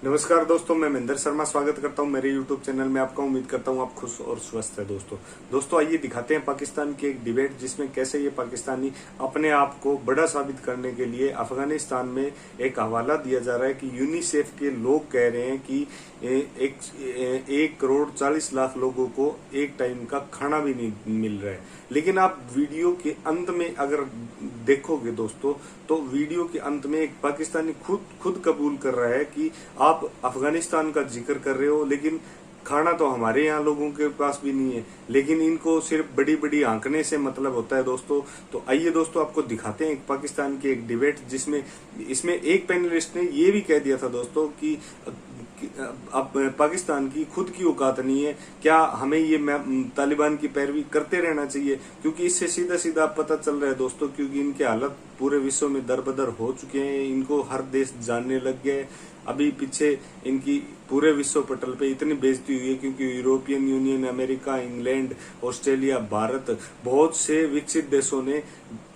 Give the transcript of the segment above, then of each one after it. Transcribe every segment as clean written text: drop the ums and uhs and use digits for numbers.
नमस्कार दोस्तों, मैं महेंद्र शर्मा स्वागत करता हूं मेरे YouTube चैनल में आपका। उम्मीद करता हूं आप खुश और स्वस्थ है। दोस्तों आइए दिखाते हैं पाकिस्तान की एक डिबेट, जिसमें कैसे ये पाकिस्तानी अपने आप को बड़ा साबित करने के लिए अफगानिस्तान में एक हवाला दिया जा रहा है कि यूनिसेफ के लोग कह रहे हैं कि 1,40,00,000 लोगों को एक टाइम का खाना भी नहीं मिल रहा है। लेकिन आप वीडियो के अंत में अगर देखोगे दोस्तों, तो वीडियो के अंत में एक पाकिस्तानी खुद कबूल कर रहा है कि आप अफगानिस्तान का जिक्र कर रहे हो, लेकिन खाना तो हमारे यहाँ लोगों के पास भी नहीं है, लेकिन इनको सिर्फ बड़ी बड़ी आंकने से मतलब होता है दोस्तों। तो आइए दोस्तों, आपको दिखाते हैं एक पाकिस्तान की एक डिबेट, जिसमें इसमें एक पैनलिस्ट ने ये भी कह दिया था दोस्तों कि अब पाकिस्तान की खुद की औकात नहीं है, क्या हमें ये तालिबान की पैरवी करते रहना चाहिए? क्योंकि इससे सीधा सीधा पता चल रहा है दोस्तों, क्योंकि इनके हालत पूरे विश्व में दरबदर हो चुके हैं, इनको हर देश जानने लग गए। अभी पीछे इनकी पूरे विश्व पटल पे इतनी बेइज्जती हुई है क्योंकि European union, America, England, Australia, Bharat, बहुत से विकसित देशों ने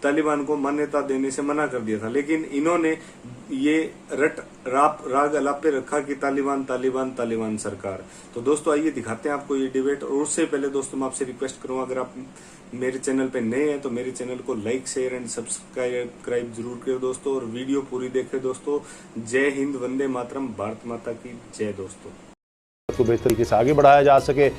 तालिबान को मान्यता देने से मना कर दिया था, लेकिन इन्होंने ये राग अलापे रखा कि तालिबान तालिबान तालिबान सरकार। तो दोस्तों आइए दिखाते हैं आपको ये डिबेट। और उससे पहले दोस्तों मैं आपसे रिक्वेस्ट करूंगा, अगर आप मेरे चैनल पे नए हैं तो मेरे चैनल को लाइक, शेयर एंड सब्सक्राइब जरूर करें दोस्तों, और वीडियो पूरी देखें दोस्तों। जय हिंद, वंदे मातरम, भारत माता की जय दोस्तों। को बेहतर तरीके से आगे बढ़ाया जा सके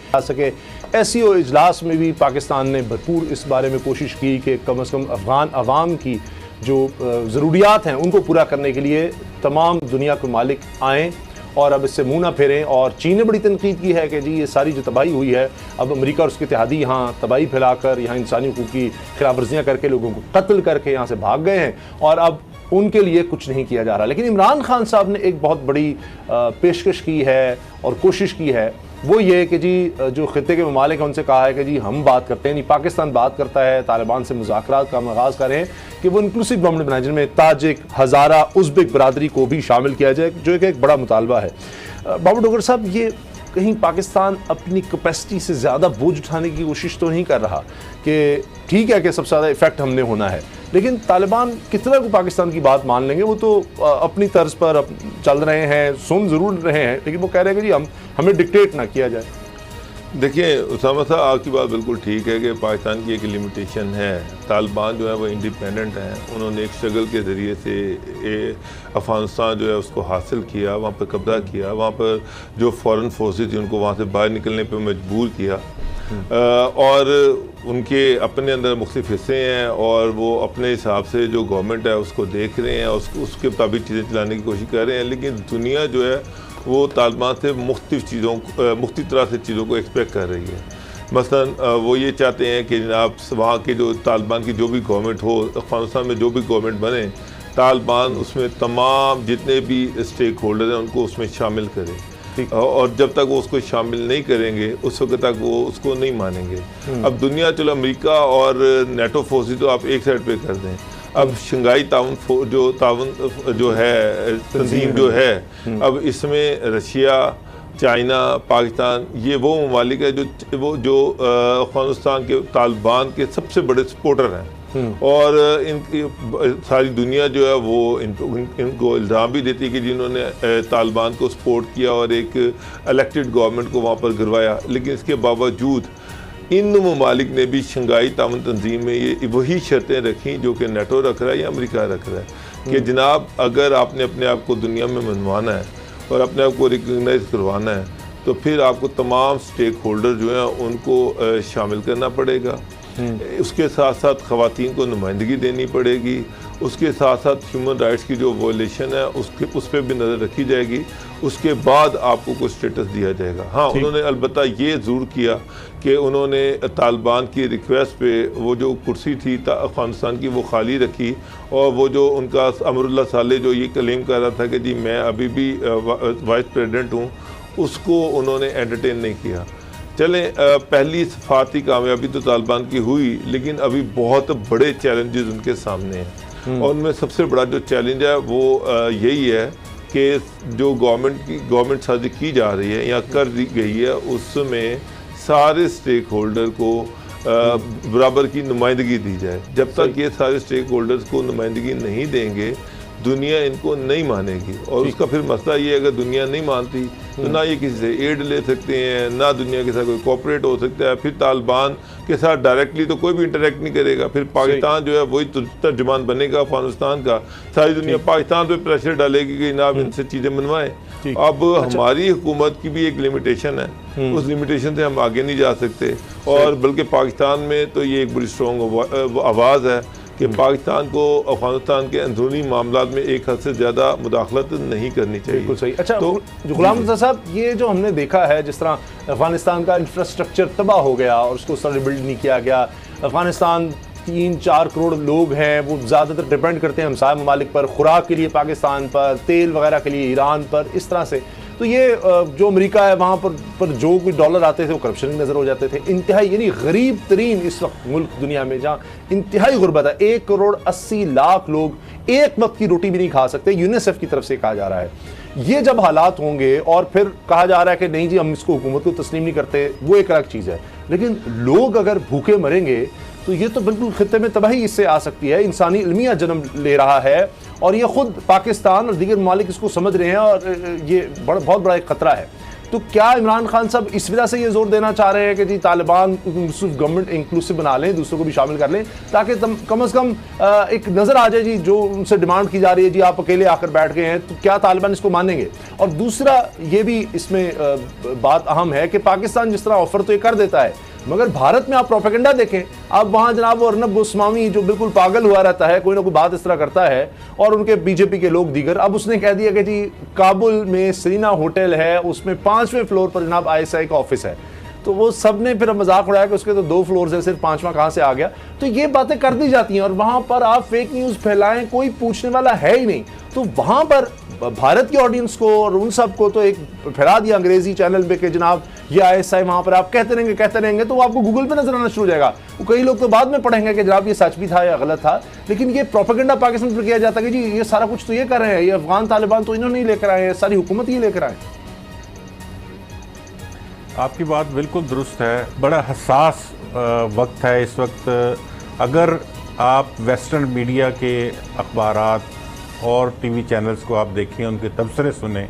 एससीओ इजलास में भी पाकिस्तान ने भरपूर इस बारे में कोशिश की कि कम से कम अफगान अवाम की जो ज़रूरियात हैं उनको पूरा करने के लिए तमाम दुनिया के मालिक आएँ और अब इससे मुंह ना फेरें। और चीन ने बड़ी तनकीद की है कि जी ये सारी जो तबाही हुई है, अब अमेरिका और उसके इत्तेहादी यहाँ तबाही फैलाकर यहाँ इंसानी हकूक़ की खिलाफ वर्जियाँ करके लोगों को कत्ल करके यहाँ से भाग गए हैं और अब उनके लिए कुछ नहीं किया जा रहा। लेकिन इमरान खान साहब ने एक बहुत बड़ी पेशकश की है और कोशिश की है, वो ये कि जी जो खित्ते के ममालिक हैं उनसे कहा है कि जी हम बात करते हैं, नहीं पाकिस्तान बात करता है, तालिबान से मुज़ाकरात का आगाज़ करें कि वो इंक्लूसिव गवर्नमेंट बनाए जिनमें ताजिक, हज़ारा, उज़्बेक बरादरी को भी शामिल किया जाए, जो एक बड़ा मुतालबा है। बाबू डोगर साहब, ये कहीं पाकिस्तान अपनी कैपेसिटी से ज़्यादा बोझ उठाने की कोशिश तो नहीं कर रहा? कि ठीक है कि सबसे ज़्यादा इफेक्ट हमने होना है, लेकिन तालिबान कितना को पाकिस्तान की बात मान लेंगे? वो तो अपनी तर्ज पर चल रहे हैं, सुन ज़रूर रहे हैं, लेकिन वो कह रहे हैं कि जी हमें डिक्टेट ना किया जाए। देखिए उसामा साहब, आपकी बात बिल्कुल ठीक है कि पाकिस्तान की एक लिमिटेशन है। तालिबान जो है वो इंडिपेंडेंट हैं, उन्होंने एक स्ट्रगल के ज़रिए से अफ़गानिस्तान जो है उसको हासिल किया, वहाँ पर कब्ज़ा किया, वहाँ पर जो फ़ॉरेन फोर्सेस थी उनको वहाँ से बाहर निकलने पर मजबूर किया और उनके अपने अंदर मुख्तलिफ हिस्से हैं और वो अपने हिसाब से जो गवर्नमेंट है उसको देख रहे हैं, उसके मुताबिक चीज़ें चलाने की कोशिश कर रहे हैं। लेकिन दुनिया जो है वो तालिबान से मुख्तलिफ तरह से चीज़ों को एक्सपेक्ट कर रही है। मसलन वो ये चाहते हैं कि जनाब वहाँ के जो तालिबान की जो भी गवर्नमेंट हो, अफगानिस्तान में जो भी गवर्नमेंट बने, तालिबान उसमें तमाम जितने भी स्टेक होल्डर हैं उनको उसमें शामिल करें, और जब तक वो उसको शामिल नहीं करेंगे उस वक्त तक वो उसको नहीं मानेंगे। अब दुनिया, चलो अमेरिका और नेटो फोर्सेस तो आप एक साइड पे कर दें, अब शंघाई ताउन जो है तंजीम जो है, अब इसमें रशिया, चाइना, पाकिस्तान, ये वो ममालिक है जो अफगानिस्तान के तालिबान के सबसे बड़े सपोर्टर हैं। और इनकी सारी दुनिया जो है वो इनको इल्ज़ाम भी देती है कि जिन्होंने तालिबान को सपोर्ट किया और एक इलेक्टेड गवर्नमेंट को वहाँ पर गिरवाया। लेकिन इसके बावजूद इन ममालिक ने भी शंघाई ताउन तंजीम में ये वही शर्तें रखी जो कि नेटो रख रहा है या अमेरिका रख रहा है कि जनाब अगर आपने अपने आप को दुनिया में मनवाना है और अपने आप को रिकगनाइज करवाना है तो फिर आपको तमाम स्टेक होल्डर जो हैं उनको शामिल करना पड़ेगा। उसके साथ साथ ख़वातीन को नुमाइंदगी देनी पड़ेगी, उसके साथ साथ ह्यूमन राइट्स की जो वॉयलेशन है उस पर भी नज़र रखी जाएगी, उसके बाद आपको कोई स्टेटस दिया जाएगा। हाँ, उन्होंने अलबत्ता ये ज़रूर किया कि उन्होंने तालिबान की रिक्वेस्ट पे वो जो कुर्सी थी अफगानिस्तान की वो खाली रखी, और वो जो उनका अमरुल्लाह साले जो ये क्लेम कर रहा था कि जी मैं अभी भी वाइस प्रेसिडेंट हूँ, उसको उन्होंने एंटरटेन नहीं किया। चलें, पहली सफारती कामयाबी तो तालिबान की हुई, लेकिन अभी बहुत बड़े चैलेंजेस उनके सामने हैं और उनमें सबसे बड़ा जो चैलेंज है वो यही है कि जो गवर्नमेंट साजी की जा रही है या कर दी गई है उसमें सारे स्टेक होल्डर को बराबर की नुमाइंदगी दी जाए। जब तक ये सारे स्टेक होल्डर्स को नुमाइंदगी नहीं देंगे दुनिया इनको नहीं मानेगी। और उसका फिर मसला ये है, अगर दुनिया नहीं मानती तो ना ये किसी से एड ले सकते हैं, ना दुनिया के साथ कोई कोऑपरेट हो सकता है। फिर तालिबान के साथ डायरेक्टली तो कोई भी इंटरेक्ट नहीं करेगा। फिर पाकिस्तान जो है वही तर्जुमान बनेगा अफगानिस्तान का। सारी दुनिया पाकिस्तान पे प्रेशर डालेगी कि जनाब इनसे चीज़ें बनवाएं। अब हमारी हुकूमत की भी एक लिमिटेशन है, उस लिमिटेशन से हम आगे नहीं जा सकते। और बल्कि पाकिस्तान में तो ये एक बड़ी स्ट्रॉन्ग आवाज़ है कि पाकिस्तान को अफगानिस्तान के अंदरूनी मामलात में एक हद से ज़्यादा मुदाखलत नहीं करनी चाहिए। बिल्कुल सही। अच्छा, तो जो गुलाम रज़ा साहब, ये जो हमने देखा है जिस तरह अफगानिस्तान का इंफ्रास्ट्रक्चर तबाह हो गया और उसको सर रिबिल्ड नहीं किया गया। अफगानिस्तान 3-4 करोड़ लोग हैं, वो ज़्यादातर डिपेंड करते हैं हमसाया ममालिक पर, खुराक के लिए पाकिस्तान पर, तेल वगैरह के लिए ईरान पर, इस तरह से। तो ये जो अमेरिका है वहाँ पर जो कोई डॉलर आते थे वो करप्शन की नज़र हो जाते थे। इंतहाई यानी गरीब तरीन इस वक्त मुल्क दुनिया में, जहाँ इंतहाई गुर्बत है। 1 करोड़ 80 लाख लोग एक वक्त की रोटी भी नहीं खा सकते, यूनिसेफ की तरफ से कहा जा रहा है। ये जब हालात होंगे और फिर कहा जा रहा है कि नहीं जी हम इसको हुकूमत को तस्लीम नहीं करते, वो एक अलग चीज़ है। लेकिन लोग अगर भूखे मरेंगे तो ये तो बिल्कुल खित्ते में तबाही इससे आ सकती है। इंसानी अलमिया जन्म ले रहा है और ये खुद पाकिस्तान और दीगर ममालिक इसको समझ रहे हैं और ये बहुत बड़ा एक खतरा है। तो क्या इमरान खान साहब इस वजह से ये जोर देना चाह रहे हैं कि जी तालिबान गवर्नमेंट इंक्लूसिव बना लें, दूसरों को भी शामिल कर लें, ताकि कम से कम एक नज़र आ जाए जी जो उनसे डिमांड की जा रही है जी आप अकेले आकर बैठ गए हैं, तो क्या तालिबान इसको मानेंगे? और दूसरा ये भी इसमें बात अहम है कि पाकिस्तान जिस तरह ऑफर तो ये कर देता है, मगर भारत में आप प्रोपेगेंडा देखें, अब वहाँ जनाब वो अर्नब गोस्वामी जो बिल्कुल पागल हुआ रहता है, कोई ना कोई बात इस तरह करता है, और उनके बीजेपी के लोग दीगर, अब उसने कह दिया कि जी काबुल में सरीना होटल है, उसमें 5वें फ्लोर पर जनाब ISI का ऑफिस है। तो वो सब ने फिर मजाक उड़ाया कि उसके तो 2 फ्लोर से सिर्फ 5वां कहाँ से आ गया। तो ये बातें कर दी जाती हैं और वहाँ पर आप फेक न्यूज़ फैलाएं, कोई पूछने वाला है ही नहीं। तो वहाँ पर भारत की ऑडियंस को और उन सबको तो एक फैला दिया अंग्रेजी चैनल पे कि जनाब ये ISI वहाँ पर आप कहते रहेंगे तो वो आपको गूगल पे नजर आना शुरू हो जाएगा। वो कई लोग तो बाद में पढ़ेंगे कि जनाब ये सच भी था या गलत था, लेकिन ये प्रोपेगेंडा पाकिस्तान पर किया जाता है कि जी ये सारा कुछ तो ये कर रहे हैं, ये अफगान तालिबान तो इन्होंने नहीं लेकर आए, सारी हुकूमत ही लेकर आए। आपकी बात बिल्कुल दुरुस्त है। बड़ा हसास वक्त है इस वक्त। अगर आप वेस्टर्न मीडिया के अखबारात और टीवी चैनल्स को आप देखें, उनके तबसरे सुने,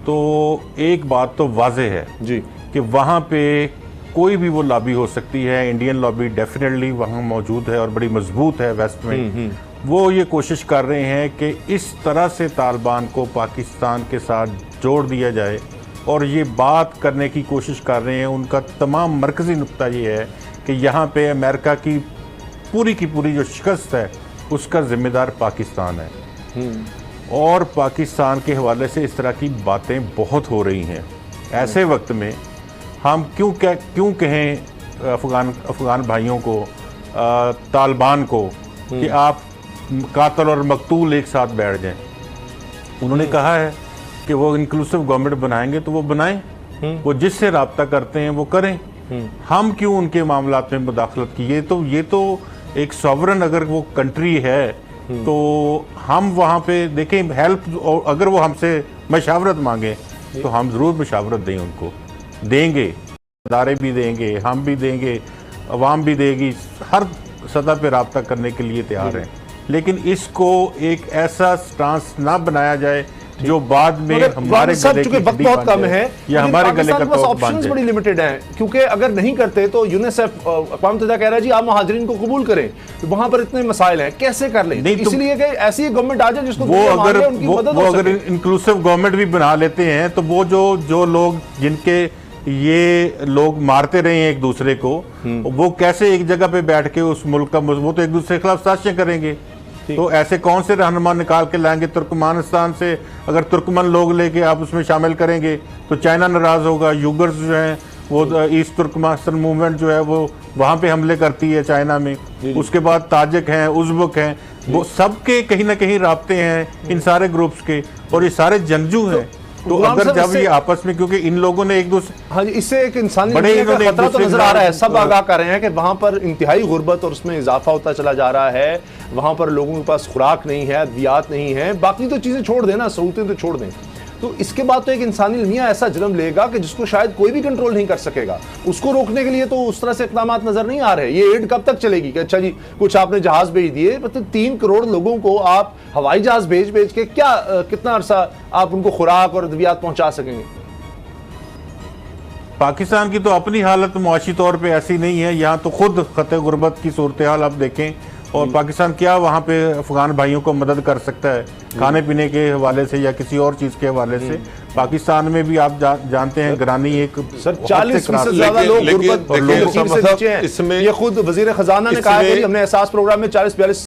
तो एक बात तो वाज़ेह है जी कि वहाँ पे कोई भी वो लॉबी हो सकती है। इंडियन लॉबी डेफिनेटली वहाँ मौजूद है और बड़ी मजबूत है वेस्ट में। वो ये कोशिश कर रहे हैं कि इस तरह से तालिबान को पाकिस्तान के साथ जोड़ दिया जाए, और ये बात करने की कोशिश कर रहे हैं। उनका तमाम मरकज़ी नुक्ता ये है कि यहाँ पे अमेरिका की पूरी जो शिकस्त है उसका ज़िम्मेदार पाकिस्तान है। और पाकिस्तान के हवाले से इस तरह की बातें बहुत हो रही हैं। ऐसे वक्त में हम क्यों कहें अफ़गान भाइयों को, तालिबान को कि आप कातिल और मकतूल एक साथ बैठ जाएं। उन्होंने कहा है कि वो इंक्लूसिव गवर्नमेंट बनाएंगे तो वो बनाएं, वो जिससे राब्ता करते हैं वो करें। हम क्यों उनके मामलात में मुदाखलत की? ये तो एक सॉवरन अगर वो कंट्री है तो हम वहाँ पे देखें हेल्प, और अगर वो हमसे मशावरत मांगे तो हम ज़रूर मशावरत दें, उनको देंगे, इदारे भी देंगे, हम भी देंगे, अवाम भी देगी, हर सतह पे रब्ता करने के लिए तैयार हैं। लेकिन इसको एक ऐसा स्टांस ना बनाया जाए जो बाद में हमारे गले की वक्त बहुत कम है या हमारे गले का तोप ऑप्शंस बड़ी लिमिटेड हैं, क्योंकि अगर नहीं करते तो यूनिसेफ अक़वाम मुत्तहिदा कह रहा है जी आप महाजरीन को कबूल करें, तो वहां पर इतने मसाइल हैं, कैसे कर लें? इसलिए कि ऐसी गवर्नमेंट आ जाए जिसको वो अगर इंक्लूसिव गवर्नमेंट भी बना लेते हैं तो वो जो लोग जिनके ये लोग मारते रहे हैं एक दूसरे को, वो कैसे एक जगह पे बैठ के उस मुल्क का, वो तो एक दूसरे के खिलाफ साजिशें करेंगे। तो ऐसे कौन से रहनुमा निकाल के लाएंगे तुर्कमानिस्तान से? अगर तुर्कमन लोग लेके आप उसमें शामिल करेंगे तो चाइना नाराज होगा। यूगर्स जो हैं वो ईस्ट तुर्कमानिस्तान मूवमेंट जो है वो वहाँ पे हमले करती है चाइना में। उसके बाद ताजिक हैं, उज़्बेक हैं, वो सबके कहीं ना कहीं राब्ते हैं इन सारे ग्रुप्स के, और ये सारे जंगजू हैं। तो अगर जब ये आपस में, क्योंकि इन लोगों ने एक दूसरे, हाँ जी, इससे एक इंसानी खतरा तो नजर आ रहा है। सब आगाह कर रहे हैं कि वहां पर इंतहाई गुर्बत और उसमें इजाफा होता चला जा रहा है। वहां पर लोगों के पास खुराक नहीं है, अद्वियात नहीं है, बाकी तो चीजें छोड़ देना, सहूलतें तो छोड़ दें। तो इसके बाद तो एक इंसानी अलमिया ऐसा जन्म लेगा कि जिसको शायद कोई भी कंट्रोल नहीं कर सकेगा। उसको रोकने के लिए तो उस तरह से इक़दाम नजर नहीं आ रहे। ये एड कब तक चलेगी कि अच्छा जी कुछ आपने जहाज भेज दिए, मतलब 3 करोड़ लोगों को आप हवाई जहाज भेज भेज के क्या कितना अरसा आप उनको खुराक और अद्वियात पहुंचा सकेंगे? पाकिस्तान की तो अपनी हालत मुआशी तौर पे ऐसी नहीं है, यहाँ तो खुद खते गुर्बत की सूरत हाल आप देखें, और पाकिस्तान क्या वहाँ पे अफगान भाइयों को मदद कर सकता है खाने पीने के हवाले से या किसी और चीज़ के हवाले से। पाकिस्तान में भी आप जानते हैं गिरानी एक सर 40% से ज्यादा लोग गुर्बत और लोगों से नीचे हैं। इसमें ये खुद वजीर खजाना ने कहा कि हमने एहसास प्रोग्राम में 40-42